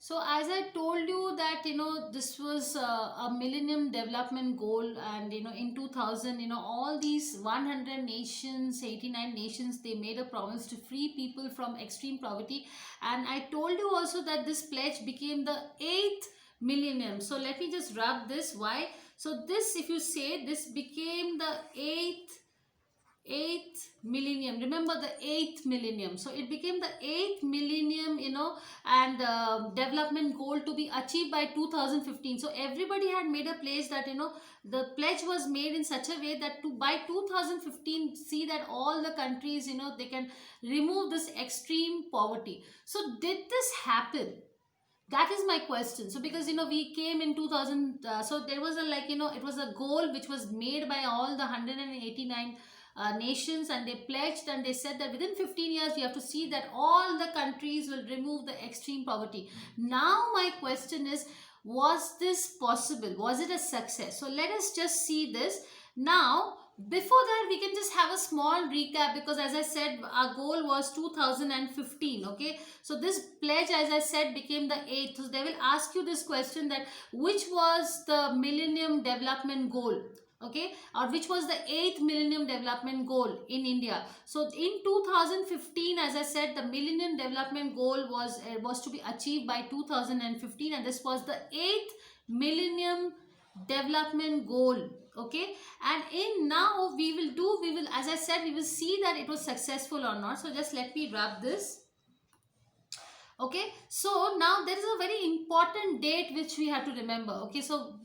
So as I told you that this was a Millennium Development Goal, and in 2000, all these 100 nations, 89 nations, they made a promise to free people from extreme poverty. And I told you also that this pledge became the eighth millennium. So let me just rub this. Why? So this, if you say, this became the eighth millennium. Remember the eighth millennium, so it became the eighth millennium, and development goal to be achieved by 2015. So everybody had made a pledge that the pledge was made in such a way that to by 2015, see that all the countries, they can remove this extreme poverty. So did this happen? That is my question. So because we came in 2000, so there was a, like, it was a goal which was made by all the 189 nations, and they pledged and they said that within 15 years we have to see that all the countries will remove the extreme poverty. Now my question is, was this possible? Was it a success? So let us just see this now. Before that, we can just have a small recap, because as I said, our goal was 2015. Okay, so this pledge, as I said, became the eighth. So they will ask you this question, that which was the Millennium Development Goal, okay, or which was the eighth Millennium Development Goal in India. So in 2015, as I said, the Millennium Development Goal was to be achieved by 2015, and this was the eighth Millennium Development Goal. Okay, and in now we will, as I said, we will see that it was successful or not. So just let me rub this. Okay, so now there is a very important date which we have to remember. Okay, so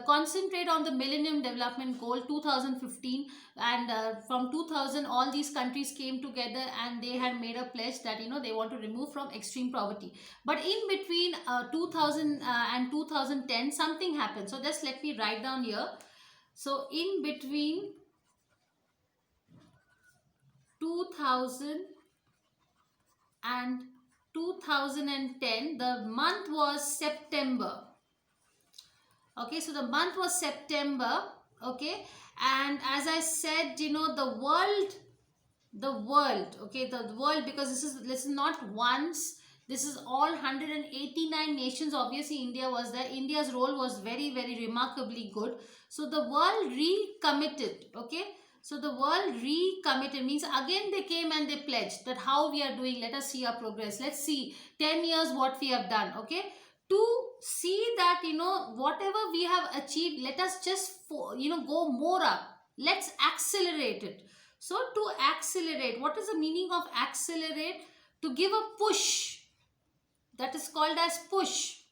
concentrate on the Millennium Development Goal 2015, and from 2000 all these countries came together and they had made a pledge that they want to remove from extreme poverty. But in between 2000 and 2010, something happened. So just let me write down here. So in between 2000 and 2010, the month was September. Okay, so the month was September. Okay, and as I said, the world, okay, the world, because this is not once, this is all 189 nations. Obviously India was there. India's role was very, very remarkably good. So the world recommitted. Okay, so the world recommitted means again they came and they pledged that how we are doing, let us see our progress, let's see 10 years what we have done. Okay, to see that whatever we have achieved, let us just go more up, let's accelerate it. So to accelerate, what is the meaning of accelerate? To give a push, that is called as push.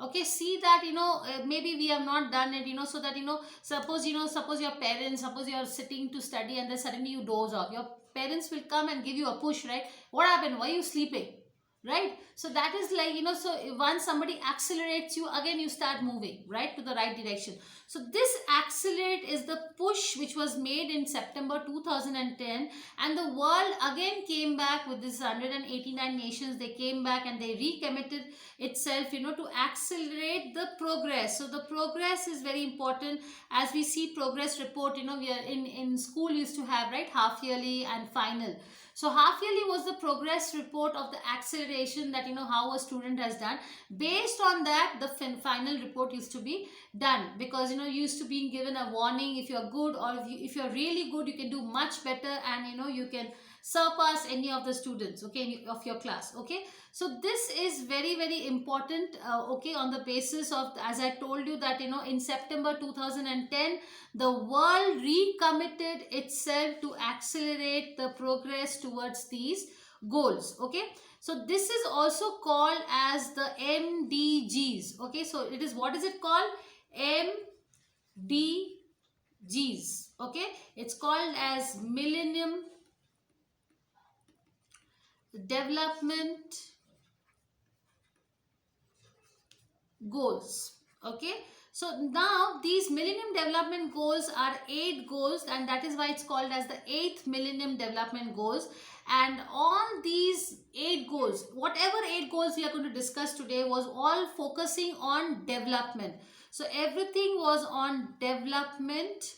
Okay, see that maybe we have not done it, so that suppose your parents, suppose you are sitting to study and then suddenly you doze off, your parents will come and give you a push, right? What happened? Why are you sleeping? Right? So that is like, so once somebody accelerates you, again you start moving right to the right direction. So this accelerate is the push which was made in September 2010, and the world again came back with this 189 nations. They came back and they recommitted itself, to accelerate the progress. So the progress is very important. As we see progress report, we are in school used to have, right, half yearly and final. So half yearly was the progress report of the acceleration, that how a student has done. Based on that, the final report used to be done, because you used to be given a warning. If you're good, or if you're really good, you can do much better, and you can surpass any of the students, okay, of your class. Okay, so this is very, very important. Okay, on the basis of, as I told you, that in September 2010, the world recommitted itself to accelerate the progress towards these goals. Okay, so this is also called as the MDGs. Okay, so it is, what is it called? MDGs. Okay, it's called as Millennium Development Goals. Okay, so now these Millennium Development Goals are 8 goals, and that is why it's called as the 8th Millennium Development Goals. And all these 8 goals, whatever 8 goals we are going to discuss today, was all focusing on development. So everything was on development,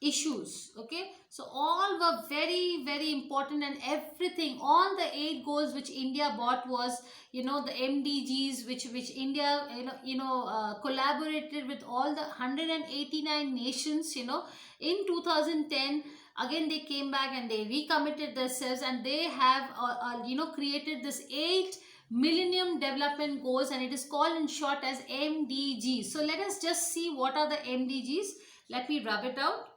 issues. Okay, so all were very very important, and everything, all the 8 goals which India bought was, the MDGs, which India, collaborated with all the 189 nations, in 2010. Again they came back and they recommitted themselves, and they have created this 8 millennium development goals, and it is called in short as MDGs. So let us just see what are the MDGs. Let me rub it out.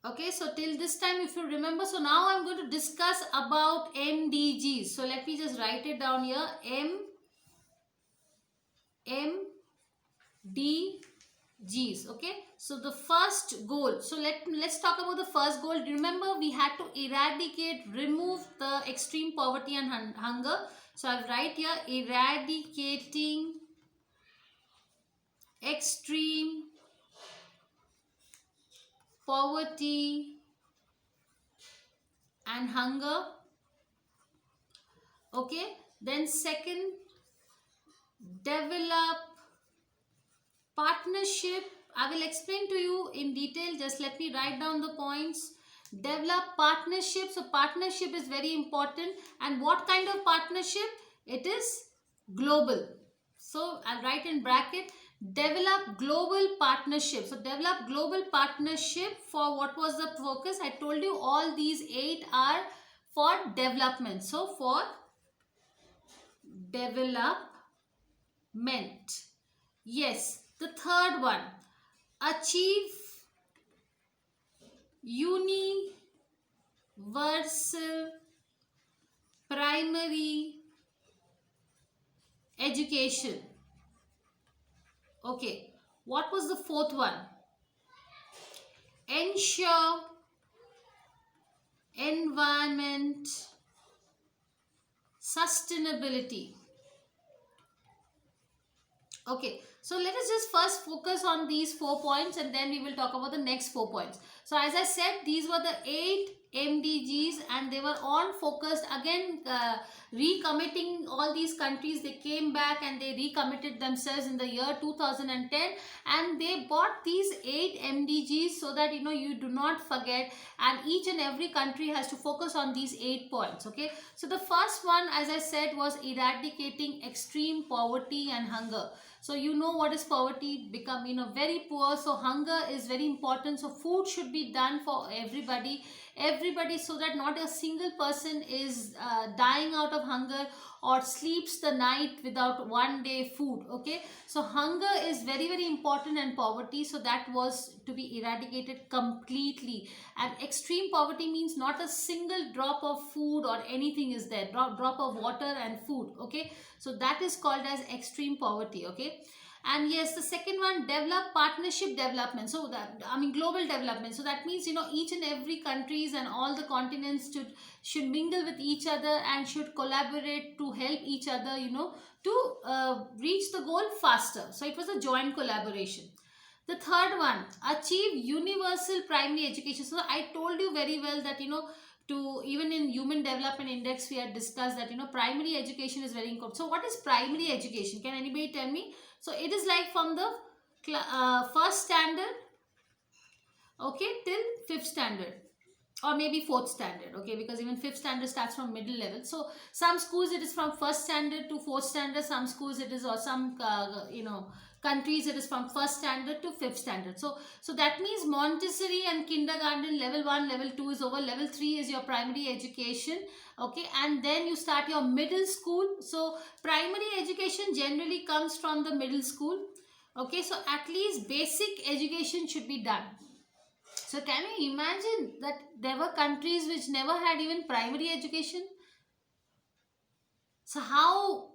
Okay, so till this time, if you remember, so now I'm going to discuss about MDGs. So let me just write it down here. MDGs. Okay, so the first goal. So let's talk about the first goal. Remember, we had to remove the extreme poverty and hunger. So I'll write here, eradicating extreme poverty and hunger. Okay, then second, develop partnership. I will explain to you in detail, just let me write down the points. Develop partnership. So partnership is very important, and what kind of partnership? It is global. So I'll write in bracket, develop global partnership. So develop global partnership for what was the focus? I told you all these 8 are for development. So for development. Yes, the third one, achieve universal primary education. Okay, what was the fourth one? Ensure environment sustainability. Okay, so let us just first focus on these 4 points, and then we will talk about the next 4 points. So as I said, these were the 8 MDGs, and they were all focused again, recommitting all these countries. They came back and they recommitted themselves in the year 2010, and they bought these 8 MDGs so that you do not forget, and each and every country has to focus on these 8 points. Okay, so the first one, as I said, was eradicating extreme poverty and hunger. So you know what is poverty? Become very poor. So hunger is very important. So food should be done for everybody, so that not a single person is dying out of hunger or sleeps the night without one day food. Okay, so hunger is very very important, and poverty, so that was to be eradicated completely. And extreme poverty means not a single drop of food or anything is there, drop of water and food. Okay, so that is called as extreme poverty. Okay, and yes, the second one, develop partnership development. So that, global development. So that means each and every countries and all the continents should mingle with each other and should collaborate to help each other, to reach the goal faster. So it was a joint collaboration. The third one, achieve universal primary education. So I told you very well that to even in human development index we had discussed that primary education is very important. So what is primary education? Can anybody tell me? So it is like from the first standard, okay, till 5th standard, or maybe 4th standard. Okay, because even 5th standard starts from middle level. So some schools it is from 1st standard to 4th standard, some schools it is, or some countries it is from 1st standard to 5th standard. So that means Montessori and kindergarten, level 1, level 2 is over, level 3 is your primary education. Okay, and then you start your middle school. So primary education generally comes from the middle school. Okay, so at least basic education should be done. So can you imagine that there were countries which never had even primary education? So how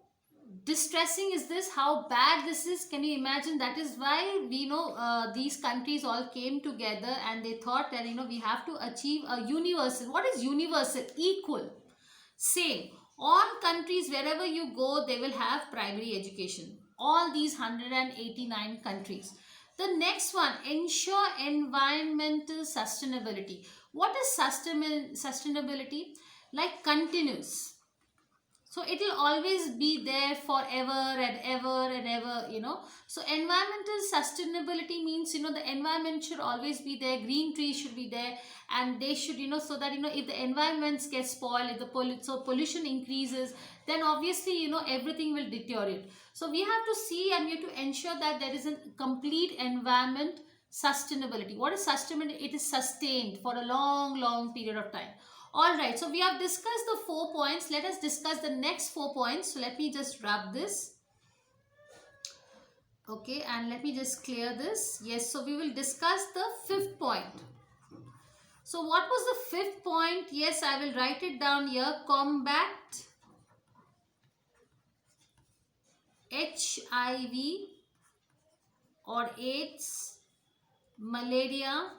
distressing is this? How bad this is? Can you imagine? That is why we know these countries all came together and they thought that we have to achieve a universal. What is universal? Equal, same. All countries, wherever you go, they will have primary education. All these 189 countries. The next one, ensure environmental sustainability. What is sustainability? Like continuous. So it will always be there forever and ever and ever, so environmental sustainability means, the environment should always be there, green trees should be there, and they should, so that, if the environments get spoiled, if the pollution increases, then obviously, everything will deteriorate. So we have to see, and we have to ensure that there is a complete environment sustainability. What is sustainability? It is sustained for a long period of time. All right, so we have discussed the 4 points. Let us discuss the next 4 points. So let me just wrap this. Okay, and let me just clear this. Yes, so we will discuss the 5th point. So what was the 5th point? Yes, I will write it down here. Combat HIV or AIDS, malaria,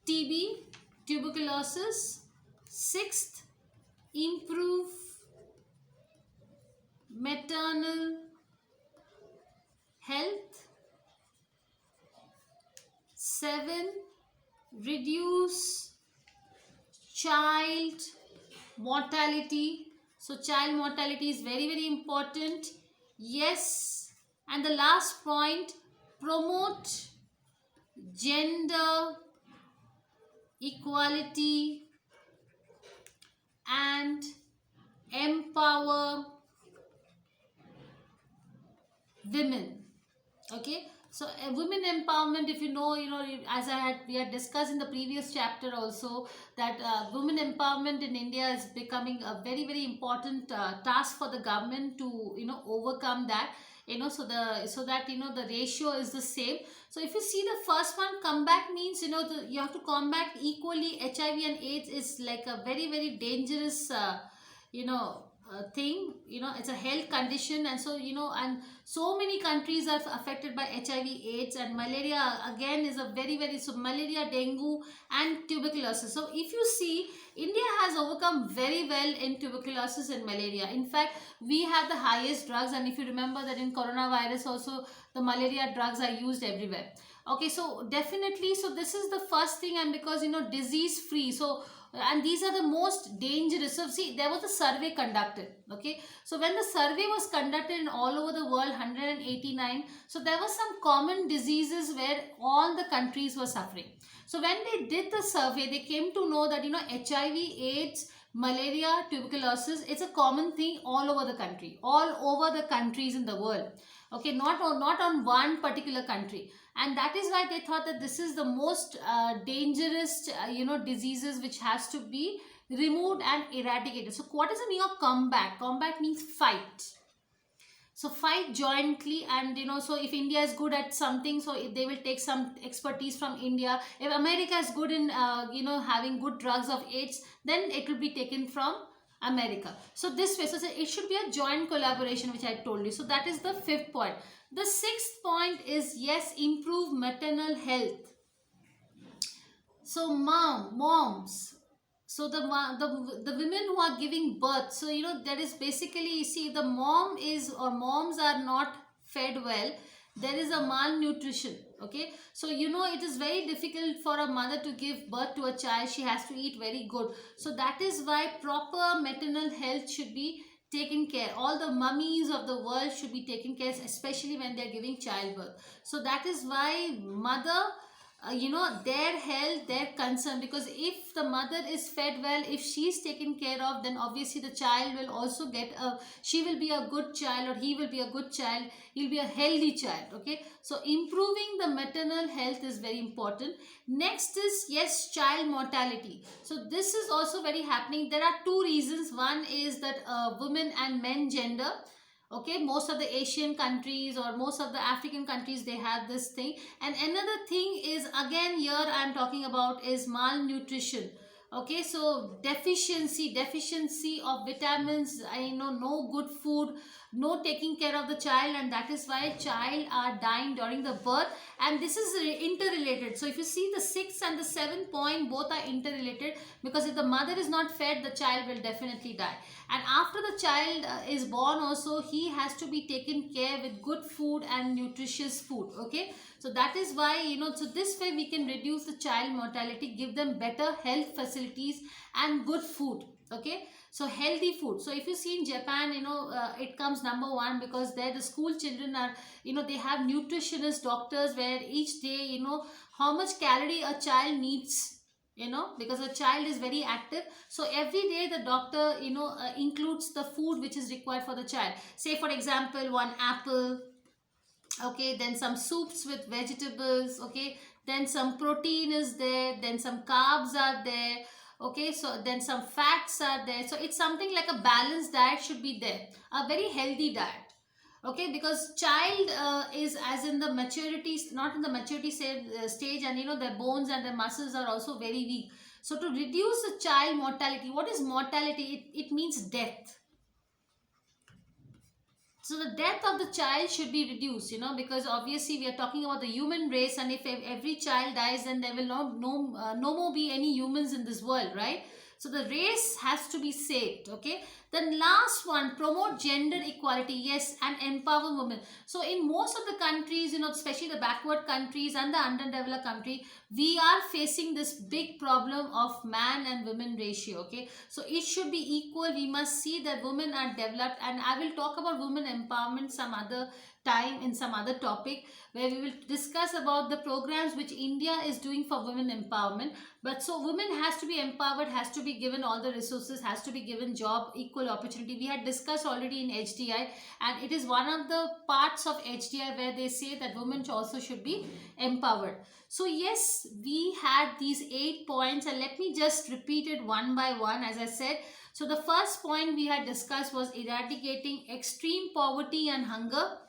TB, tuberculosis. 6th, improve maternal health. 7, reduce child mortality. So child mortality is very important. Yes. And the last point, promote gender equality and empower women. Okay, so women empowerment, if as we had discussed in the previous chapter also, that women empowerment in India is becoming a very important task for the government to overcome that, so that the ratio is the same. So if you see the first one, comeback means, you have to combat equally. HIV and AIDS is like a very dangerous thing. It's a health condition, and so and so many countries are affected by HIV, AIDS, and malaria again is a very so malaria, dengue, and tuberculosis. So if you see, India has overcome very well in tuberculosis and malaria. In fact, we have the highest drugs, and if you remember that in coronavirus also, the malaria drugs are used everywhere. Okay, so definitely, so this is the first thing, and because disease free, so and these are the most dangerous. So see, there was a survey conducted. Okay, so when the survey was conducted in all over the world, 189, so there were some common diseases where all the countries were suffering. So when they did the survey, they came to know that HIV, AIDS, malaria, tuberculosis, it's a common thing all over the country, all over the countries in the world. Okay, not on one particular country. And that is why they thought that this is the most dangerous diseases which has to be removed and eradicated. So what is the meaning of combat? Combat means fight. So fight jointly, and so if India is good at something, so if they will take some expertise from India. If America is good in having good drugs of AIDS, then it will be taken from America. So this way, so it should be a joint collaboration, which I told you. So that is the 5th point. The 6th point is, yes, improve maternal health. So moms, so the women who are giving birth, so that is basically, you see, the moms are not fed well, there is a malnutrition. Okay, so it is very difficult for a mother to give birth to a child. She has to eat very good. So that is why proper maternal health should be taken care. All the mummies of the world should be taken care, especially when they are giving childbirth. So that is why mother, their health, their concern, because if the mother is fed well, if she is taken care of, then obviously the child will also she will be a good child, or he will be a good child, he'll be a healthy child. Okay, so improving the maternal health is very important. Next is, yes, child mortality. So this is also very happening. There are 2 reasons. One is that women and men gender. Okay, most of the Asian countries or most of the African countries, they have this thing. And another thing is, again here I am talking about, is malnutrition. Okay, so deficiency of vitamins, no good food, no taking care of the child, and that is why child are dying during the birth. And this is interrelated. So if you see, the 6th and the 7th point, both are interrelated, because if the mother is not fed, the child will definitely die. And after the child is born also, he has to be taken care with good food and nutritious food. Okay, so that is why, so this way we can reduce the child mortality, give them better health facilities and good food. Okay, So healthy food. So if you see in Japan, it comes number one, because there the school children are, they have nutritionist doctors where each day, how much calorie a child needs, because a child is very active. So every day the doctor, includes the food which is required for the child. Say for example, one apple, okay, then some soups with vegetables, okay, then some protein is there, then some carbs are there, okay, so then some fats are there. So it's something like a balanced diet should be there, a very healthy diet. Okay, because child is as in the maturity, not in the maturity stage, and their bones and their muscles are also very weak. So to reduce the child mortality, what is mortality? It means death. So the death of the child should be reduced, because obviously we are talking about the human race, and if every child dies, then there will no more be any humans in this world, right? So the race has to be saved. Okay, then last one, promote gender equality, yes, and empower women. So in most of the countries, especially the backward countries and the underdeveloped country, we are facing this big problem of man and women ratio. Okay, so it should be equal. We must see that women are developed, and I will talk about women empowerment some other time in some other topic, where we will discuss about the programs which India is doing for women empowerment. But so women has to be empowered, has to be given all the resources, has to be given job equal opportunity. We had discussed already in HDI, and it is one of the parts of HDI where they say that women also should be empowered. So yes, we had these 8 points, and let me just repeat it one by one. As I said, so the first point we had discussed was eradicating extreme poverty and hunger.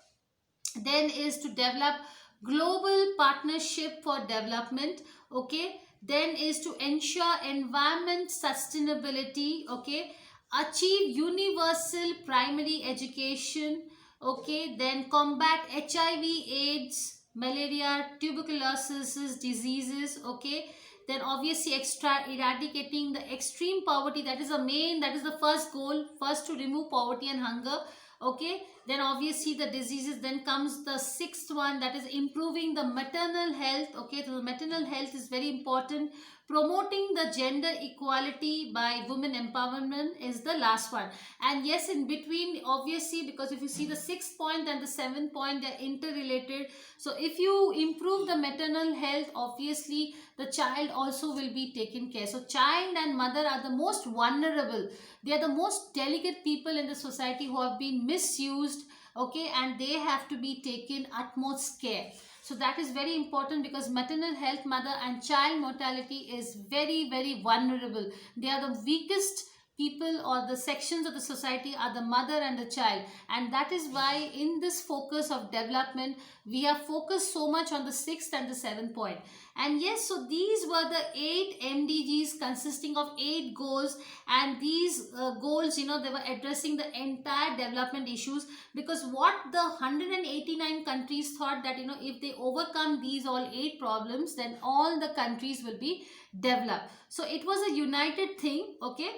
Then is to develop global partnership for development. Okay, then is to ensure environment sustainability. Okay, achieve universal primary education. Okay, then combat HIV, AIDS, malaria, tuberculosis diseases. Okay, then obviously extra eradicating the extreme poverty. That is the main, that is the first goal, first to remove poverty and hunger. Okay, then obviously the diseases. Then comes the sixth one, that is improving the maternal health. Okay, so the maternal health is very important. Promoting the gender equality by women empowerment is the last one. And yes, in between, obviously, because if you see the sixth point and the seventh point, they're interrelated. So if you improve the maternal health, obviously the child also will be taken care. So child and mother are the most vulnerable. They are the most delicate people in the society who have been misused. Okay, and they have to be taken utmost care. So that is very important, because maternal health, mother and child mortality is very, very vulnerable. They are the weakest people, or the sections of the society are the mother and the child. And that is why in this focus of development, we have focused so much on the sixth and the seventh point. And yes, so these were the 8 MDGs consisting of 8 goals. And these goals, they were addressing the entire development issues, because what the 189 countries thought that, if they overcome these all 8 problems, then all the countries will be developed. So it was a united thing. Okay,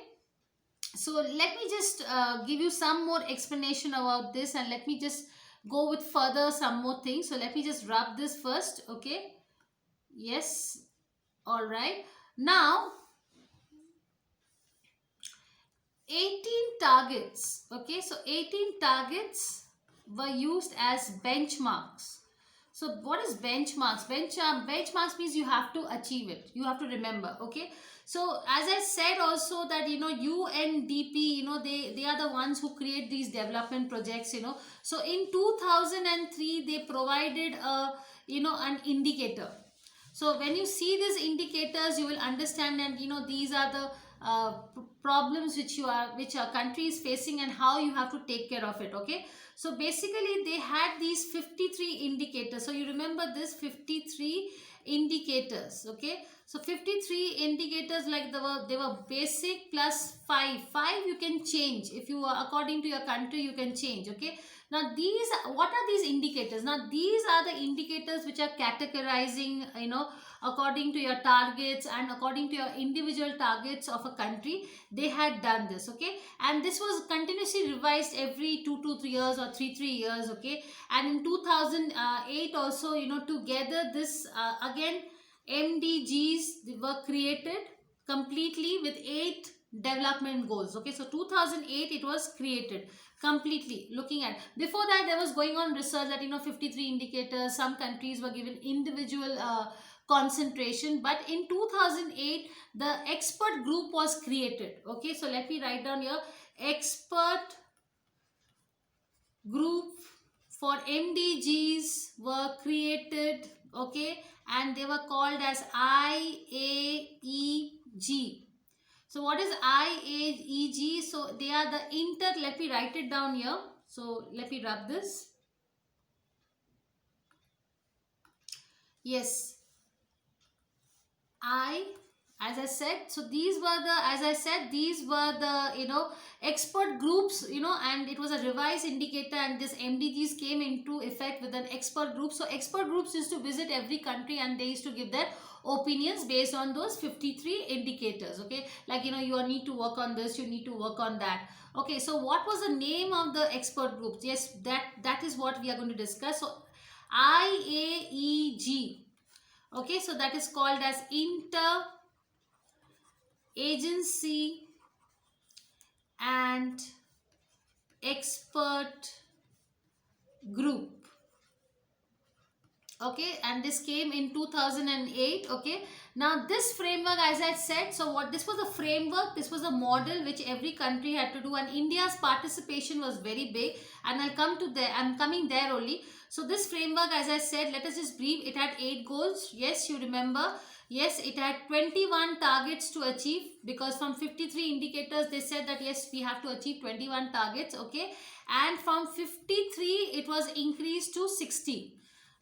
so let me just give you some more explanation about this, and let me just go with further some more things. So let me just rub this first. Okay, yes, all right. Now 18 targets. Okay, so 18 targets were used as benchmarks. So what is benchmarks? Benchmarks means you have to achieve it. You have to remember. Okay, so as I said also that, UNDP, they are the ones who create these development projects. So in 2003 they provided a, an indicator. So when you see these indicators, you will understand that, these are the problems which our country is facing, and how you have to take care of it. Okay, so basically they had these 53 indicators. So you remember this 53 indicators. Okay, so 53 indicators, like they were basic plus 5 you can change. If you are according to your country, you can change. Okay, now what are these indicators? Now these are the indicators which are categorizing, according to your targets and according to your individual targets of a country. They had done this. Okay, and this was continuously revised every 2 to 3 years, or 3 years. Okay, and in 2008 also, together this again MDGs were created completely with 8 development goals. Okay, so 2008 it was created completely. Looking at, before that there was going on research that 53 indicators, some countries were given individual concentration, but in 2008 the expert group was created. Okay, so let me write down here, expert group for MDGs were created. Okay, and they were called as IAEG. So what is IAEG? So they are the let me write it down here. So let me rub this. Yes, as I said, so these were the, as I said, these were the, expert groups, and it was a revised indicator, and this MDGs came into effect with an expert group. So expert groups used to visit every country and they used to give their opinions based on those 53 indicators. Okay, like, you need to work on this, you need to work on that. Okay, so what was the name of the expert groups? Yes, that is what we are going to discuss. So IAEG. Okay, so that is called as Inter Agency and Expert Group. Okay, and this came in 2008. Okay, now this framework, as I said, so what this was a framework, this was a model which every country had to do, and India's participation was very big, and I'm coming there only. So this framework, as I said, let us just brief. It had 8 goals. Yes, you remember. Yes, it had 21 targets to achieve, because from 53 indicators they said that yes, we have to achieve 21 targets. Okay, and from 53 it was increased to 60.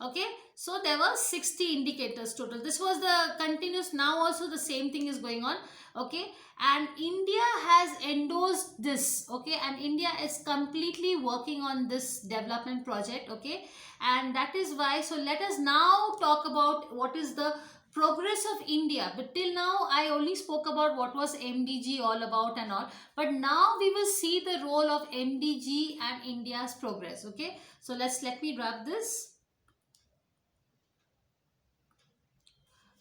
Okay, so there were 60 indicators total. This was the continuous. Now also the same thing is going on. Okay, and India has endorsed this. Okay, and India is completely working on this development project. Okay, and that is why, so let us now talk about what is the progress of India. But till now I only spoke about what was MDG all about and all, but now we will see the role of MDG and India's progress. Okay, so let me wrap this.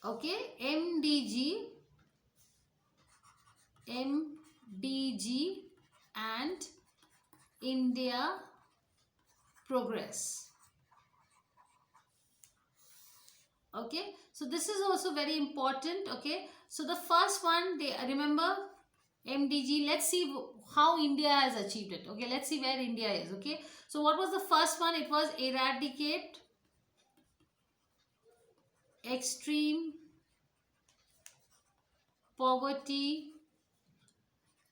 Okay, MDG and India progress. Okay, so this is also very important. Okay, so the first one, they remember MDG. Let's see how India has achieved it. Okay, let's see where India is. Okay, so what was the first one? It was eradicate extreme poverty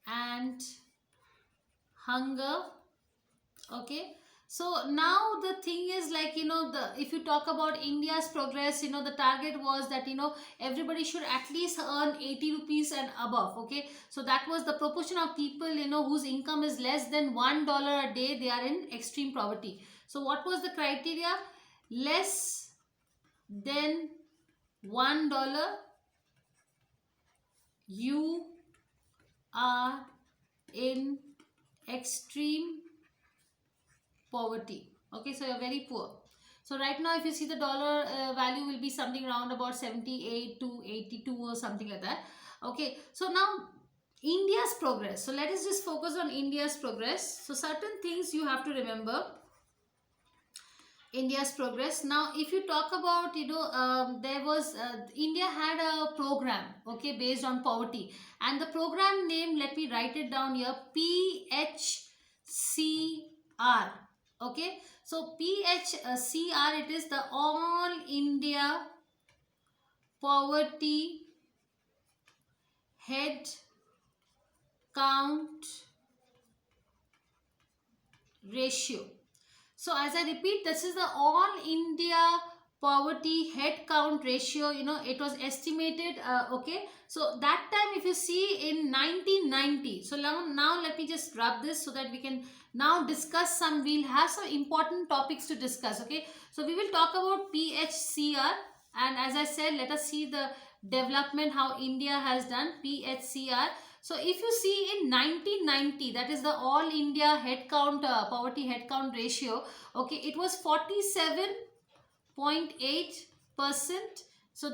and hunger. Okay, so now the thing is, like, if you talk about India's progress, the target was that everybody should at least earn 80 rupees and above. Okay, so that was the proportion of people whose income is less than $1 a day, they are in extreme poverty. So what was the criteria? Less than $1, you are in extreme poverty. Okay, so you're very poor. So right now if you see, the dollar value will be something around about 78 to 82 or something like that. Okay, so now India's progress. So let us just focus on India's progress. So certain things you have to remember. India's progress. Now, if you talk about, there was, India had a program, okay, based on poverty. And the program name, let me write it down here, PHCR. Okay, so PHCR, it is the All India Poverty Head Count Ratio. So as I repeat, this is the All India Poverty Head Count Ratio. It was estimated. Okay, so that time, if you see, in 1990. So now let me just wrap this so that we can now discuss some. We'll have some important topics to discuss. Okay, so we will talk about PHCR, and as I said, let us see the development, how India has done PHCR. So if you see in 1990, that is the All India Head Count Poverty Head Count Ratio. Okay, it was 47.8%, So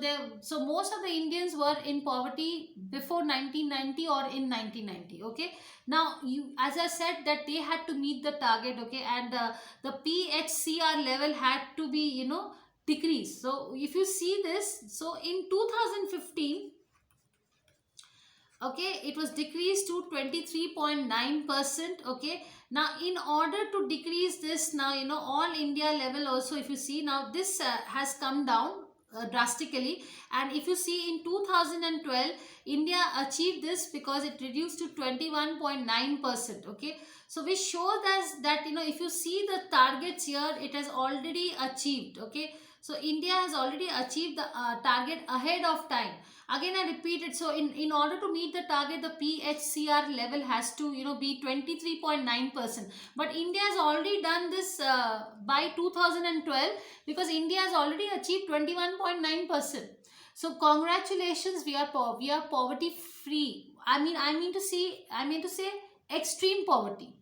most of the Indians were in poverty before 1990 or in 1990. Okay, now you, as I said, that they had to meet the target. Okay, and the PHCR level had to be, decreased. So if you see this, so in 2015, okay, it was decreased to 23.9%. Okay, now in order to decrease this, now all India level also, if you see, now this has come down drastically. And if you see, in 2012 India achieved this because it reduced to 21.9%. Okay, so which shows us that, if you see the targets here, it has already achieved. Okay, so India has already achieved the target ahead of time. Again I repeat it. So in order to meet the target, the PHCR level has to, be 23.9%. But India has already done this by 2012, because India has already achieved 21.9%. So congratulations, we are poverty free. I mean to say extreme poverty.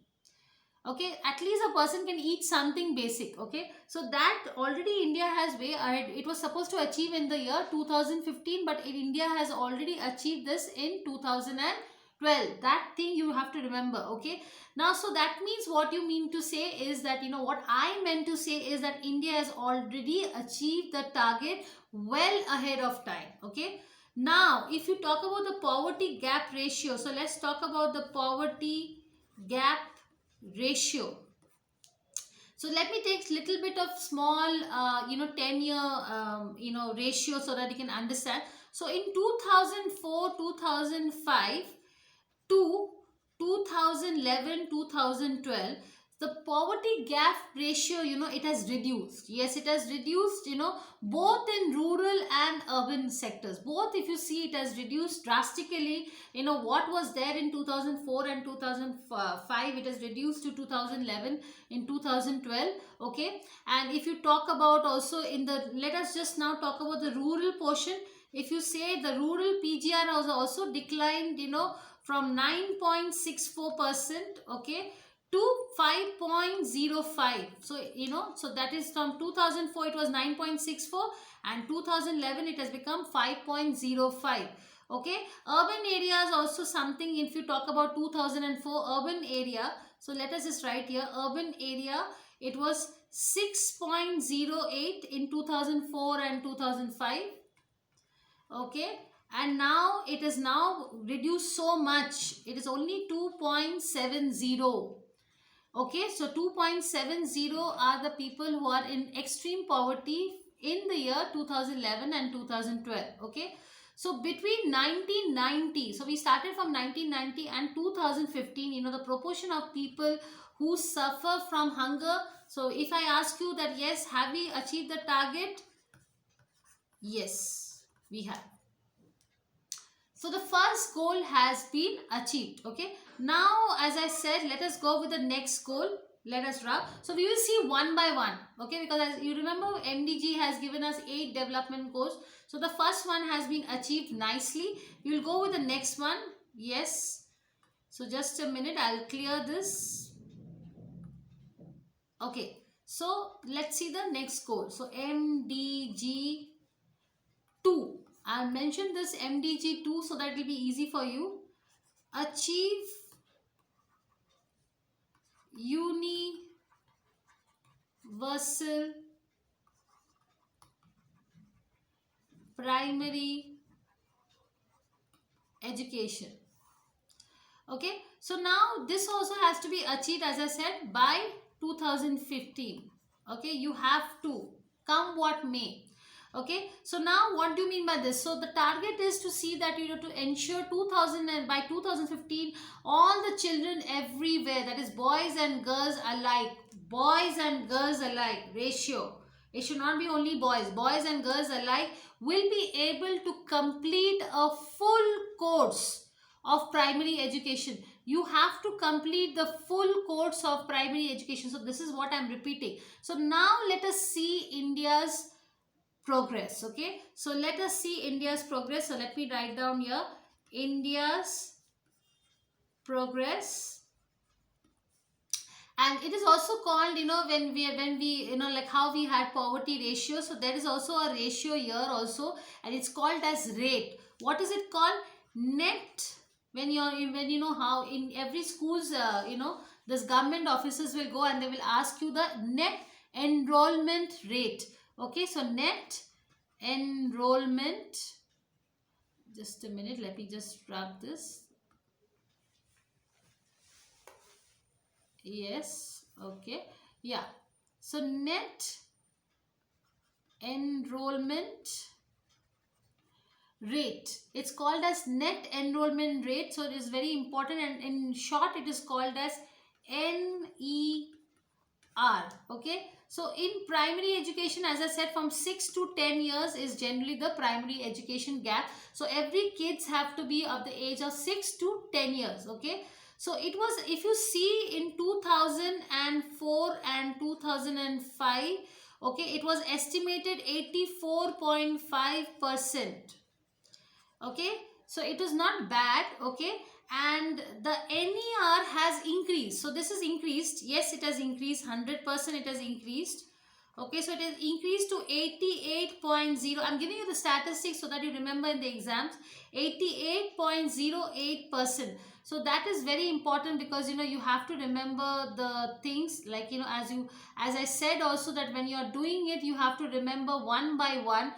Okay, at least a person can eat something basic. Okay, so that already India has way ahead. It was supposed to achieve in the year 2015, but India has already achieved this in 2012. That thing you have to remember. Okay, now, so that means, what you mean to say is that, what I meant to say is that India has already achieved the target well ahead of time. Okay, now if you talk about the poverty gap ratio, so let's talk about the poverty gap ratio. So let me take little bit of small 10-year ratio, so that you can understand. So in 2004 2005 to 2011 2012, the poverty gap ratio, it has reduced. Yes, it has reduced, both in rural and urban sectors. Both, if you see, it has reduced drastically. What was there in 2004 and 2005, it has reduced to 2011 in 2012. Okay, and if you talk about also in the, let us just now talk about the rural portion. If you say, the rural PGR has also declined, from 9.64%, okay, to 5.05. So so that is from 2004 it was 9.64, and 2011 it has become 5.05. Okay, urban areas also something. If you talk about 2004 urban area, so let us just write here, urban area, it was 6.08 in 2004 and 2005. Okay, and now it is now reduced so much, it is only 2.70. Okay, so 2.70 are the people who are in extreme poverty in the year 2011 and 2012. Okay, so between 1990, so we started from 1990 and 2015, the proportion of people who suffer from hunger. So if I ask you that, yes, have we achieved the target? Yes, we have. So the first goal has been achieved. Okay, now as I said, let us go with the next goal. Let us rub. So we will see one by one. Okay, because as you remember, MDG has given us 8 development goals. So the first one has been achieved nicely. We will go with the next one. Yes. So just a minute, I'll clear this. Okay, so let's see the next goal. So MDG 2. I mentioned this MDG 2 so that it will be easy for you. Achieve universal primary education. Okay, so now this also has to be achieved, as I said, by 2015. Okay, you have to, come what may. Okay, so now what do you mean by this? So the target is to see that, to ensure 2000, and by 2015 all the children everywhere, that is boys and girls alike ratio, it should not be only boys and girls alike will be able to complete a full course of primary education. You have to complete the full course of primary education. So this is what I'm repeating. So now let us see India's progress. Okay, so let us see India's progress. So let me write down here, India's progress. And it is also called, when we like how we had poverty ratio, so there is also a ratio here also, and it's called as rate. What is it called? Net. When you know how in every schools, this government officers will go and they will ask you the net enrollment rate. Okay, so net enrollment, just a minute, let me just wrap this. Yes, okay, yeah. So net enrollment rate, it's called as net enrollment rate, so it is very important, and in short it is called as NER. Okay, so in primary education, as I said, from 6 to 10 years is generally the primary education gap. So every kids have to be of the age of 6 to 10 years. Okay, so it was, if you see in 2004 and 2005, okay, it was estimated 84.5%. Okay, so it is not bad. Okay, and the NER has increased, so this is increased, yes, it has increased 100%, it has increased. Okay, so it has increased to 88.0. I'm giving you the statistics so that you remember in the exams. 88.08%. So that is very important, because you have to remember the things, like as I said also, that when you are doing it, you have to remember one by one,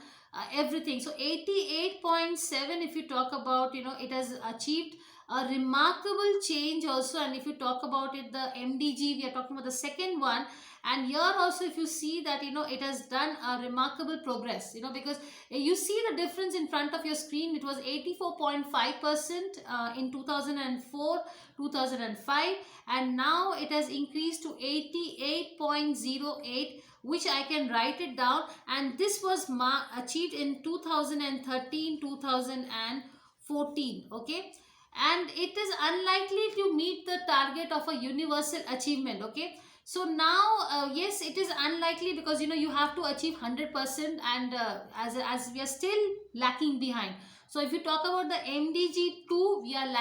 everything. So 88.7, if you talk about, it has achieved a remarkable change also. And if you talk about it, the MDG, we are talking about the second one, and here also if you see that, it has done a remarkable progress, because you see the difference in front of your screen. It was 84.5% in 2004 2005, and now it has increased to 88.08, which I can write it down. And this was achieved in 2013 2014. Okay, and it is unlikely to meet the target of a universal achievement. Okay, so now, yes, it is unlikely, because you have to achieve 100%, and as we are still lacking behind. So if you talk about the MDG 2, we are lacking